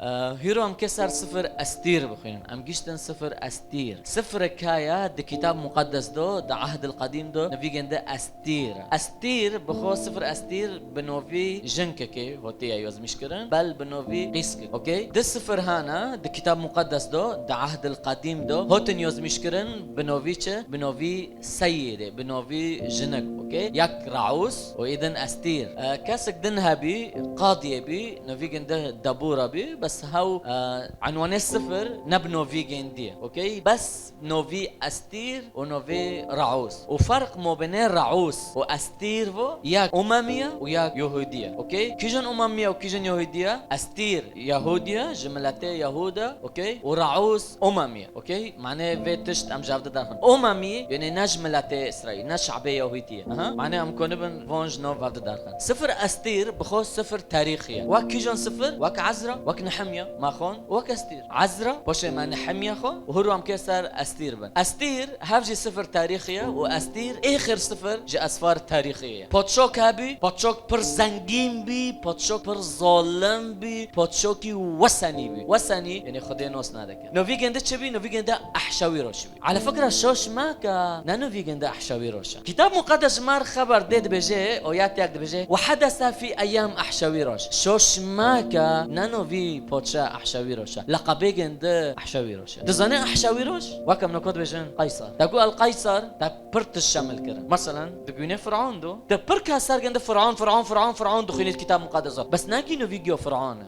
هيرو ام كسر سفر استير بخيرن ام جيشتن سفر استير سفر كايا د كتاب مقدس دو د عهد القديم دو نفيجن ده استير بخو سفر استير بنوفي جنككي هوتي ايوز مشكرن بل بنوفي قيسك اوكي ده سفر هانا د كتاب مقدس دو د عهد القديم دو هوتن يوز مشكرن بنوفي سيدة بنوفي جنك اوكي ياك رعوس واذن استير كاسك دنها بي قاضية بي نوفيجن ده دبورة بي بس هاو عنوان السفر نبنو فيجن دي اوكي بس نوفي استير ونوفي رعوس وفرق مو بين رعوس واستير ياك اممية وياك يهودية اوكي كيجن اممية وكيجن يهودية استير يهودية جملتي يهودا اوكي ورعوس اممية اوكي معناه فيتشت ام جافد داخل اممية يعني نجملتي اسرائيل نشعبية يهودية معناه ام كونبن فونج نو فافد داخل سفر استير بخوص سفر تاريخية وك كيجن سفر وك عزرا وك نحمية ما خون وك استير عزرا بوشي ما نحمية خون وهرو ام كسر استير بن استير هافجي سفر تاريخية واستير اخر سفر جي اسفار تاريخية بوتشوك هابي بوتشوك پر زنگين بي بوتشوك پر ظالم بي بوتشوكي وثني بي وثني يعني خدي نوس نادك نوفيجن ده چبي نوفيجن ده احشاويروش بي على فكرة شوش ما كا نوفيجن ده احشاويروش كتاب مقدس مار خبر ديد بجي اويات ياك بجي وحدث في ايام احشاويروش شوش ما كا نانوفي بوتشا احشاويروش لقبيجن ده احشاويروش دزاني احشاويروش وكم نكود بجن قيصر تقول القيصر تبرت الشمل كده مثلا دقيني فرعون دو تبركها سرجن ده فرعون دخيل الكتاب المقدس بس ناكي نو فيديو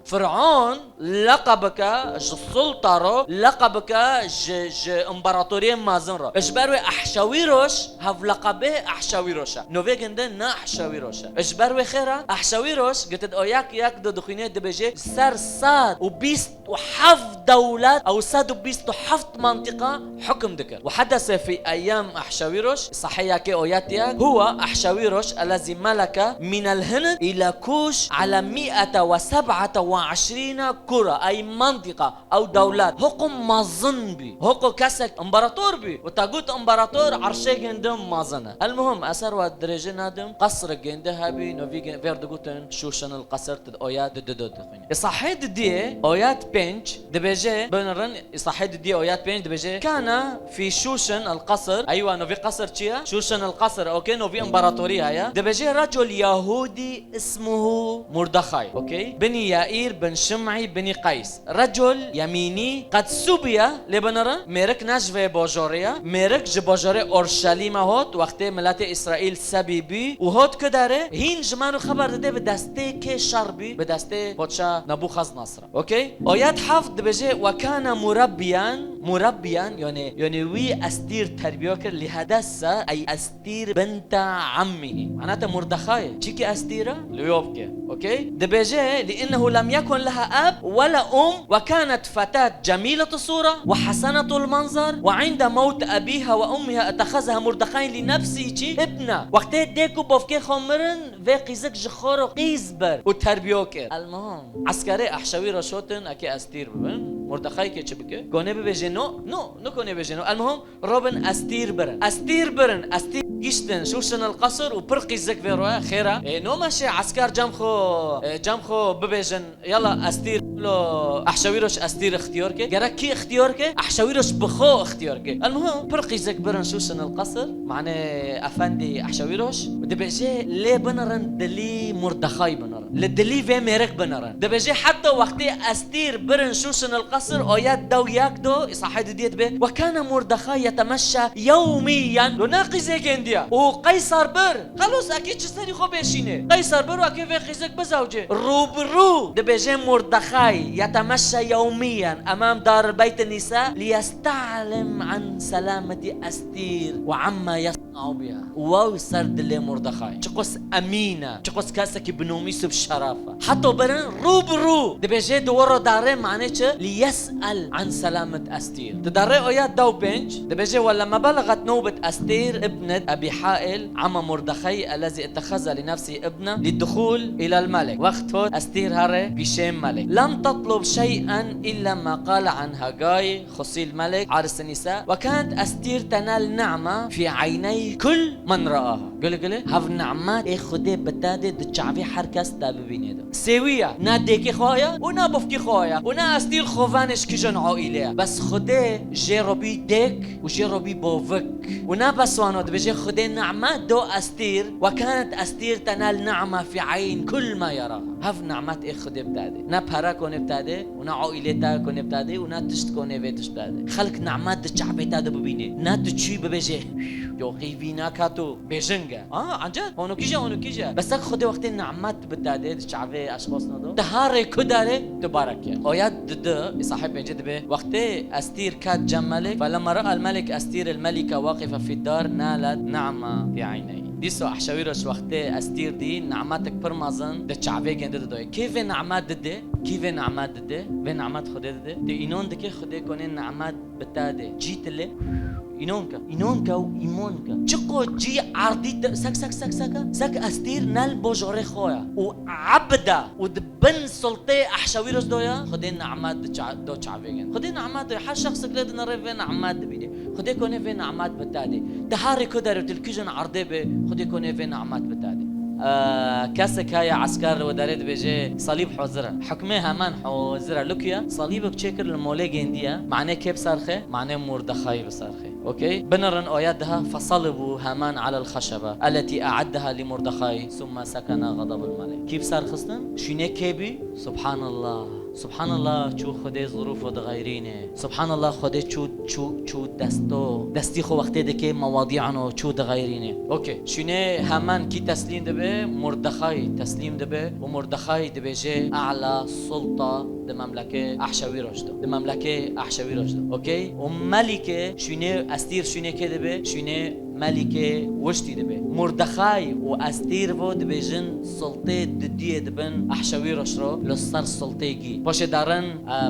فرعون لقبك السلطة لقبك ج امبراطورية مازنرا اجبروا احشاويروش هف لقبه احشاويروش نو فيجن ده نا احشاويروش اجبروا خيرا احشاويروش قلت ياك دو دخيني دبجي سر صاد وبيست وحف دولات او صاد وبيست وحف منطقة حكم ذكر وحدث في ايام احشاويروش صحيح كي اوياتيا هو احشاويروش الذي ملك من الهند الى كوش على 127 كرة اي منطقة او دولات هقو مازن بي هقو كسك امبراطور بي وتاقوت امبراطور عرشي جندم مازنة المهم اثر ودرجة نادم قصر جنده بي نوفي فيردقوتن شوشن القصر تد اويات ددود صحيح دي اويات بنش دبجي بنرن صحيح دي اويات بنش دبجي كان في شوشن القصر ايوه نوفي قصر تشيا شوشن القصر اوكي نوفي امبراطورية يا دبجي رجل يهودي اسمه مردخاي اوكي بني يائير بن شمعي بني قيس رجل يميني قد سبي لبنرن ميرك نجفي بوجوريا ميرك جبوجوري اورشليم هوت وقت ملت اسرائيل سبي بي وهوت كداره هين جمانو خبر ده بدسته كي شربي بدسته بوتشا نبوخذ نصر اوكي اويات حفظ دبجي وكان مربيا يعني وي استير تربيوكر لهدسة اي استير بنت عمه معناتها مردخاي تشيكي استيرة ليوفكي اوكي دبجي لانه لم يكن لها اب ولا ام وكانت فتاة جميلة الصورة وحسنة المنظر وعند موت ابيها وامها اتخذها مردخاي لنفسه ابنة وقت ديكو بوفكي خمرن في قيزك جخور قيزبر وتربيوكر المهم عسكري احشاويرو شوتن اكي استير ببن مردخاي كي تشبكي كوني بيجي نو كوني بيجي المهم روبن استير برن جيشتن شوشن القصر وبرقي الزك فيروها خيرا نو ماشي عسكر جمخو ببيجن يلا استير لو احشاويروش استير اختيارك جرا كي اختيارك احشاويروش بخو اختيارك المهم برقي زك برن شوشن القصر معناه افندي احشاويروش دبيجي لي بنرن دلي مردخاي بنرن لدلي في ميرك بنرن دبيجي حتى وقت استير برن شوشن القصر اويات دو ياكدو صحيح ديت به وكان مردخاي يتمشى يوميا لناقي زي وقيصر بر خلص اكيد تشتري خو بيشينه قيصر بر وكيف يخزك بزوجه روبرو دبيجي مردخاي يتمشى يوميا امام دار بيت النساء ليستعلم عن سلامة استير وعما يصنع بها ووصرد لي مردخاي تقص امينه تقص كاسك بنوميس بشرافه حتى برن روبرو دبيجي دورو داره معناته ليسال عن سلامة استير تدري اويات دو بنج دبيجي ولما بلغت نوبة استير ابنة ابي حائل عم مردخاي الذي اتخذ لنفسه ابنه للدخول الى الملك وقت استير هره بشام ملك لم تطلب شيئا الا ما قال عن هاجاي خصي الملك عرس النساء وكانت استير تنال نعمة في عيني كل من رآها گله هف نعمت ای خدا بتاده د چاوی هر کس دا ببینه دا سویه نه دیکی خواهی و نه بفکی خواهی و نه استیر خوانش کجن عائله بس خدا جربی دک و جربی بوفك و بس وانود بجي خدا نعمت دو استير وكانت استير تنال نعمة في عين كل ما يراها هف نعمت ای خدا بتاده نه پرا کنه بتاده و نه عائله تا کنه بتاده و نه تشت کنه ویتش بتاده خلق نعمت د چاوی تاده ببینه نه تو چی ببجه جو قیوینا کاتو بجنگه عنجد اونو کیجا بس خدا وقتی نعمت بتاده د چاوی اشخاص ندو تهاره کداره تبارکه آیات ده صاحب بنجد به وقتی استير كات جملك فلما رأى الملك استير الملكة واقفة في الدار نالت نعمة في عينيه دیسو احشاویرش وقتی استیر دی نعمتك پرمازن ده چاوی گنده ده کیف نعمت ده کیف نعمت ده و نعمت خدا ده ده اینون ده که خدا کنه نعمت بتاده جیت له اینونکا و ایمونکا چقو جی عردی سک استیر نل بجاره خویا و عبده و دبن سلطه احشاویرش دویا خدا نعمت دو چاوی گنده خدا نعمت هر شخص کلید نره و نعمت بیده خدا کنه و نعمت بتاده ده هر کدر و تلکیجن عرده به خدا کنه و نعمت بتاده كاسك هاي عسكر ودارد بيجي صليب حوزرة حكمه همان حوزرة لوكيا صليبك تشكر المولى جندية معناه كيف صارخه معناه مردخاي بصارخه اوكي بنرن آياتها فصلبوا هامان على الخشبة التي أعدها لمردخاي ثم سكن غضب الملك كيف صار خصنا شنو كيبي سبحان الله چو خدا ظروف و غیرینه سبحان الله خدا چو دستی خو وقتی ده که مواضیعنو چو غیرینه اوکی شونه همان کی تسلیم ده به مردخای تسلیم ده به و مردخای ده بجه اعلى سلطه ده مملکه احشاویرش ده اوکی و ملکه شونه استیر شونه که ده به شونه ملكه وشتي دبي مردخاي واستير بود بجن سلطه دديه دبن احشاويرش رو لصر سلطيجي باش دارن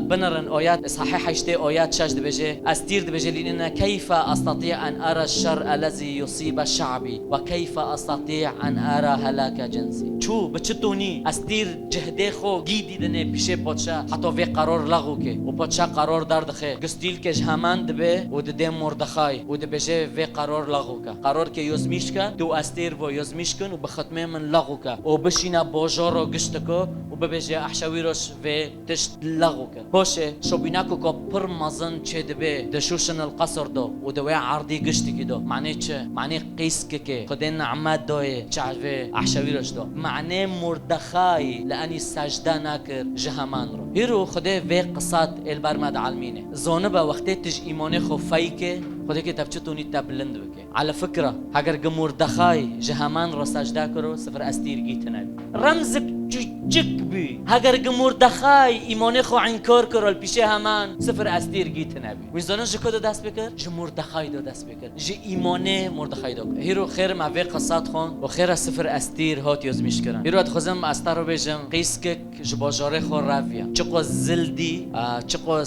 بنرن ايات صحيح اشتي ايات شاش دبجه استير دبجه لنا كيف استطيع ان ارى الشر الذي يصيب شعبي وكيف استطيع ان ارى هلاك جنسي شو بچتوني استير جهده خو گيدي دنه بيشه بادشاه حتى في قرار لغو كه و بادشاه قرار دردخه گستيل كش همان دبه و دده مردخاي و دبجه في قرار لغو قرار که یزمیش که تو استیر و یزمیش کن و به ختمه من لغو که و بشینه باجار و گشت که و ببیجه احشاویرش و تشت لغو که باشه شبینکو که پر مزن چه دبه دشوشن القصر دو و دوی عردی گشتی که دو معنی چه؟ معنی قیس که خدا نعمت دوی چعوه احشاویرش دو معنی مردخای لانی سجده نکر جهمان رو هیرو خدا و قصات البرمد علمینه زانه با وقتی تج ایمان خوفایی که خدا که تبچتونی تبلند بکه على فكرة اگر مردخاي جهمان رو سجده کرو سفر استیر گیت نبی رمزك چک بی اگر مردخاي ایمان خو انکار کرو الپیشه همان سفر استیر گیت نبی ویزانه جکو دو دست بکر ج مردخاي دو دست بکر ج ایمان مردخاي دو هیرو خیر موی قصات خون و خیر سفر استیر هات یزمیش کرن هیرو ادخوزم استر رو بجم قیسکک جباجاره خو رویا چقو زلدی چقو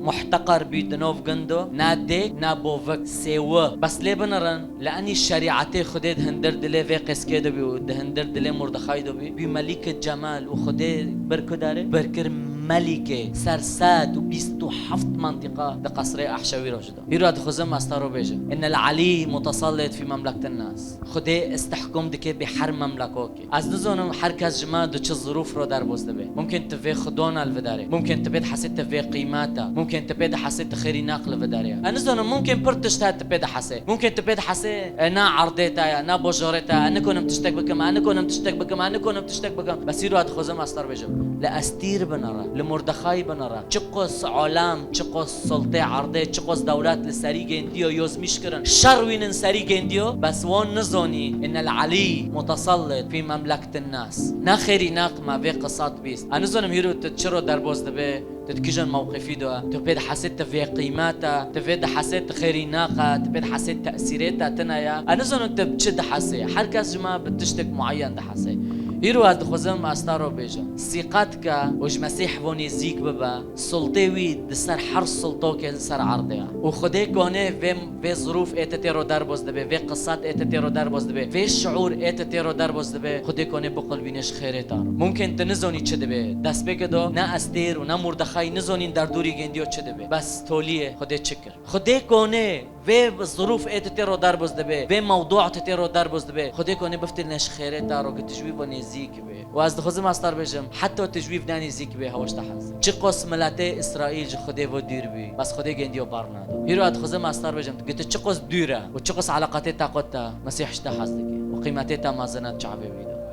محتقر بيد نوف جندو نادي نابوفك سوا بس ليه بنرن لاني الشريعتي خديد هندر دلي في قس كده بي هندر دلي مردخاي دو بي ملك الجمال وخديد بركو داري بركر ملكه سرساد و 27 منطقه ده قصر احشاويرش ده يراد خزم استارو بيجه ان العلي متسلط في مملكه الناس خدي استحكم دكه بحر مملكوك از نزونم هر کس جما دو چه ظروف رو در بوزده به ممكن تفي خدون الفداري ممكن تبيد حسيت تفي قيماتها ممكن تبيد حسيت خيري ناقل فداري انا زونم ممكن برتشتا تبيد حسي ممكن تبيد حسي نا عرضيتا نا بوجوريتا انا كنم تشتك بكم انا كنم تشتك بكم انا كنم تشتك بكم بس يراد خزم استار بيجه لا استير بنرى لمردخاي بنرى چقص عالم چقص سلطه عرضه چقص دولات لسري جنديو يوزمش كرن شروين سري جنديو بس وان نزوني ان العلي متسلط في مملكه الناس ناخري ناق ما في قصات بيس انا زونم هيرو تشرو دربوز دبه تتكجن موقفي دو تبيد حسيت في قيماتها تبيد حسيت خيري ناقة تبيد حسيت تأثيراتها تنايا انا زونم تبتشد حسي حركز جما بتشتك معين ده حسي هيرو هاد خزم استارو بيجا ثقتك وج مسيح بوني زيك ببا سلطوي دسر حر سلطوك سر عرضها وخدي كونه في ظروف اتتيرو دربوز دبي في قصات اتتيرو دربوز دبي في شعور اتتيرو دربوز دبي خدي كونه بقلبينش خيرتار ممكن تنزوني چه دبي دست بكدو نا استير و نا مردخاي نزونين در دوری گنديو چه دبي بس توليه خدي چكر خدي كونه و الظروف ايه تتيرو دربز دبي و موضوع تتيرو دربز دبي خدي كوني بفتنش خيرت دارو تجويب ونزيك بي واز دخوز ماستر بجم حتى تجويب داني زيك بي هوش تحز چه قوس ملته اسرائيل جو خدي و دير بي بس خدي گنديو بارنادو هيرو دخوز ماستر بجم قلت چه قوس دوره و چه قوس علاقات تاقوتا مسيح اشتحز دكي وقيمته تا مازنات شعبي بيدا